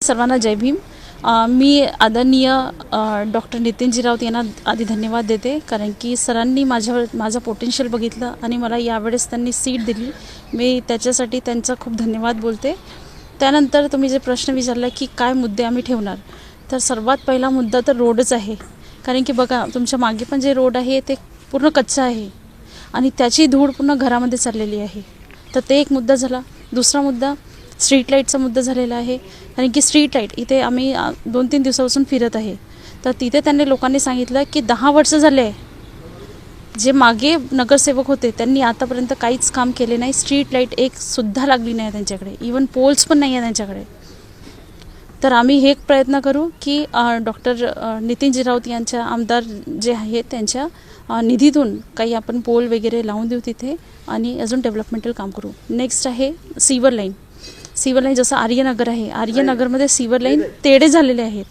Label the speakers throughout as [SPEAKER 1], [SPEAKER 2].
[SPEAKER 1] सर्वांना जय भीम। मी आदरणीय डॉक्टर नितीनजी राऊत यांना आधी धन्यवाद देते, कारण की सरांनी माझा पोटेन्शियल बघितलं आणि मला यावेळेस त्यांनी सीट दिली। मी त्याच्यासाठी त्यांचा खूप धन्यवाद बोलते। त्यानंतर तुम्ही जे प्रश्न विचारला की काय मुद्दे आम्ही ठेवणार, तर सर्वात पहिला मुद्दा तर रोडच आहे। कारण की बघा, तुमच्या मागे पण जे रोड आहे ते पूर्ण कच्चा आहे आणि त्याची धूळ पूर्ण घरामध्ये चाललेली आहे, तर ते एक मुद्दा झाला। दुसरा मुद्दा स्ट्रीट लाईटचा मुद्दा झालेला आहे, कारण की स्ट्रीट लाईट इथे आम्ही 2-3 दिवसापासून फिरत आहे, तर तिथे त्यांनी लोकांनी सांगितलं की 10 वर्ष झाले जे मागे नगरसेवक होते त्यांनी आतापर्यंत काहीच काम केले नाही। स्ट्रीट लाईट एक सुद्धा लागली नाही त्यांच्याकडे, इवन पोल्स पण नाही आहे त्यांच्याकडे। तर आम्ही हे एक प्रयत्न करू की डॉक्टर नितीनजी राऊत यांच्या आमदार जे आहेत त्यांच्या निधीतून काही आपण पोल वगैरे लावून देऊ तिथे आणि अजून डेव्हलपमेंटल काम करू। नेक्स्ट आहे सीवर लाईन। सीवर लाईन जसं आर्यनगर आहे, आर्यनगरमध्ये सीवर लाईन तेढे झालेले आहेत,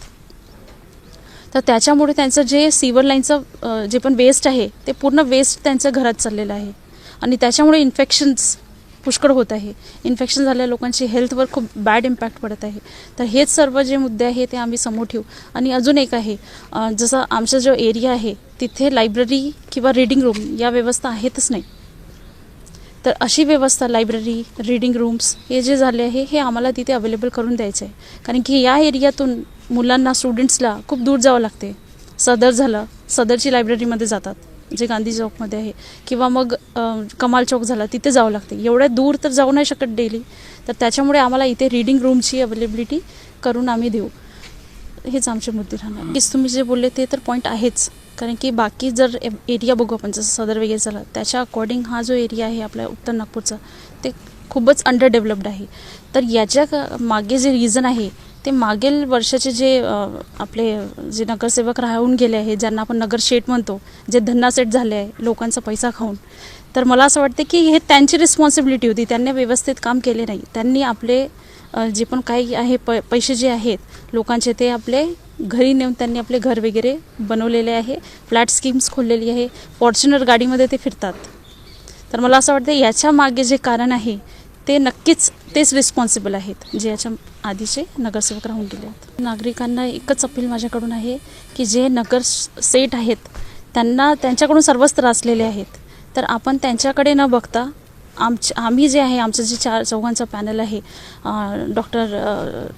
[SPEAKER 1] तर त्याच्यामुळे त्यांचं जे सीवर लाईनचं जे पण वेस्ट आहे ते पूर्ण वेस्ट त्यांच्या घरात चाललेलं आहे आणि त्याच्यामुळे इन्फेक्शन्स पुष्कळ होत आहे। इन्फेक्शन झालेल्या लोकांची हेल्थवर खूप बॅड इम्पॅक्ट पडत आहे। तर हेच सर्व जे मुद्दे आहे ते आम्ही समोर ठेवू। आणि अजून एक आहे, जसं आमचा जो एरिया आहे तिथे लायब्ररी किंवा रीडिंग रूम या व्यवस्था आहेतच नाही, तर अशी व्यवस्था लायब्ररी, रीडिंग रूम्स हे जे झाले आहे हे आम्हाला तिथे अवेलेबल करून द्यायचं आहे। कारण की या एरियातून मुलांना, स्टुडंट्सला खूप दूर जावं लागते। सदर झालं, सदरची लायब्ररीमध्ये जातात जे गांधी चौकमध्ये आहे, किंवा मग कमाल चौक झाला तिथे जावं लागते। एवढ्या दूर तर जाऊ नाही शकत डेली, तर त्याच्यामुळे आम्हाला इथे रीडिंग रूमची अवेलेबिलिटी करून आम्ही देऊ। हेच आमचे मुद्दे राहणार। की तुम्ही जे बोलले ते तर पॉईंट आहेच, कारण की बाकी जर एरिया बघू आपण, जसं सदर वगैरे झालं त्याच्या अकॉर्डिंग हा जो एरिया आहे आपल्या उत्तर नागपूरचा ते खूपच अंडर डेव्हलप्ड आहे। तर याच्या मागे जे रिझन आहे ते मागील वर्षाचे जे आपले जे नगरसेवक राहून गेले आहे, ज्यांना आपण नगरशेठ म्हणतो, जे धन्नासेठ झाले आहे लोकांचा पैसा खाऊन, तर मला असं वाटते की हे त्यांची रिस्पॉन्सिबिलिटी होती। त्यांनी व्यवस्थित काम केले नाही। त्यांनी आपले जे पण काही आहे पैसे जे आहेत लोकांचे ते आपले घरी नेऊन त्यांनी आपले घर वगैरे बनवलेले आहे, फ्लॅट स्कीम्स खोललेली आहे, फॉर्च्युनर गाडीमध्ये ते फिरतात। तर मला असं वाटतं याच्या मागे जे कारण आहे ते नक्कीच तेच रिस्पॉन्सिबल आहेत जे याच्या आधीचे नगरसेवक राहून गेले आहेत। नागरिकांना एकच अपील माझ्याकडून आहे की जे नगरसेठ आहेत त्यांना त्यांच्याकडून सर्वच त्रासलेले आहेत, तर आपण त्यांच्याकडे न बघता आम्ही जे आहे आमचं जे 4-चौघांचं पॅनल आहे, डॉक्टर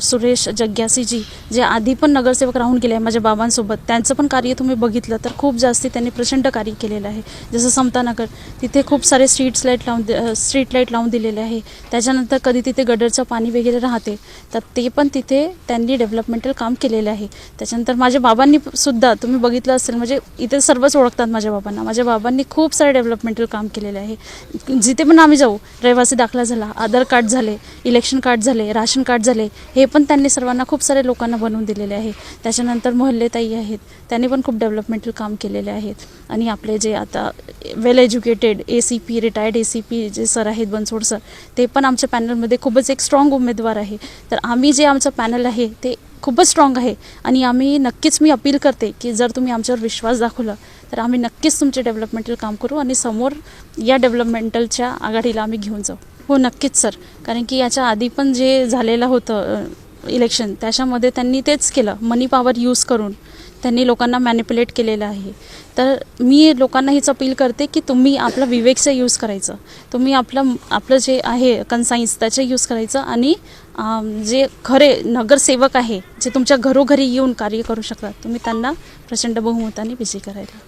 [SPEAKER 1] सुरेश जग्यासीजी जे आधी पण नगरसेवक राहून गेले आहे माझ्या बाबांसोबत, त्यांचं पण कार्य तुम्ही बघितलं तर खूप जास्ती त्यांनी प्रचंड कार्य केलेलं आहे। जसं समतानगर तिथे खूप सारे स्ट्रीट लाईट लावून दिलेले आहे। त्याच्यानंतर कधी तिथे गडरचं पाणी वगैरे राहते तर ते पण तिथे त्यांनी डेव्हलपमेंटल काम केलेलं आहे। त्याच्यानंतर माझ्या बाबांनी सुद्धा तुम्ही बघितलं असेल, म्हणजे इथे सर्वच ओळखतात माझ्या बाबांना। माझ्या बाबांनी खूप सारे डेव्हलपमेंटल काम केलेले आहे। जिथे पण आम्ही जाऊ, रहिवासी दाखला झाला, आधार कार्ड झाले, इलेक्शन कार्ड झाले, राशन कार्ड झाले, हे पण त्यांनी सर्वांना खूप सारे लोकांना बनवून दिलेले आहे। त्याच्यानंतर मोहल्लेताई आहेत, त्यांनी पण खूप डेव्हलपमेंटल काम केलेले आहेत। आणि आपले जे आता वेल एज्युकेटेड ACP, रिटायर्ड ACP जे सर आहेत बनसोड सर, ते पण आमच्या पॅनलमध्ये खूपच एक स्ट्रॉंग उमेदवार आहे। तर आम्ही जे आमचं पॅनल आहे ते खूपच स्ट्रॉंग आहे आणि आम्ही नक्कीच, मी अपील करते की जर तुम्ही आमच्यावर विश्वास दाखवला तर आम्ही नक्कीच तुमचे डेव्हलपमेंटल काम करू आणि समोर या डेव्हलपमेंटलच्या आघाडीला आम्ही घेऊन जाऊ। हो नक्कीच सर, कारण की याच्या आधी पण जे झालेलं होतं इलेक्शन त्याच्यामध्ये त्यांनी तेच केलं, मनी पॉवर यूज करून त्यांनी लोकांना मॅनिप्युलेट केलेलं आहे। तर मी लोकांना हीच अपील करते की तुम्ही आपला विवेकचा यूज करायचं, तुम्ही आपलं जे आहे कन्सायन्स त्याचं यूज करायचं आणि जे खरे नगरसेवक आहे जे तुमच्या घरोघरी येऊन कार्य करू शकतात तुम्ही त्यांना प्रचंड बहुमताने विजयी करायला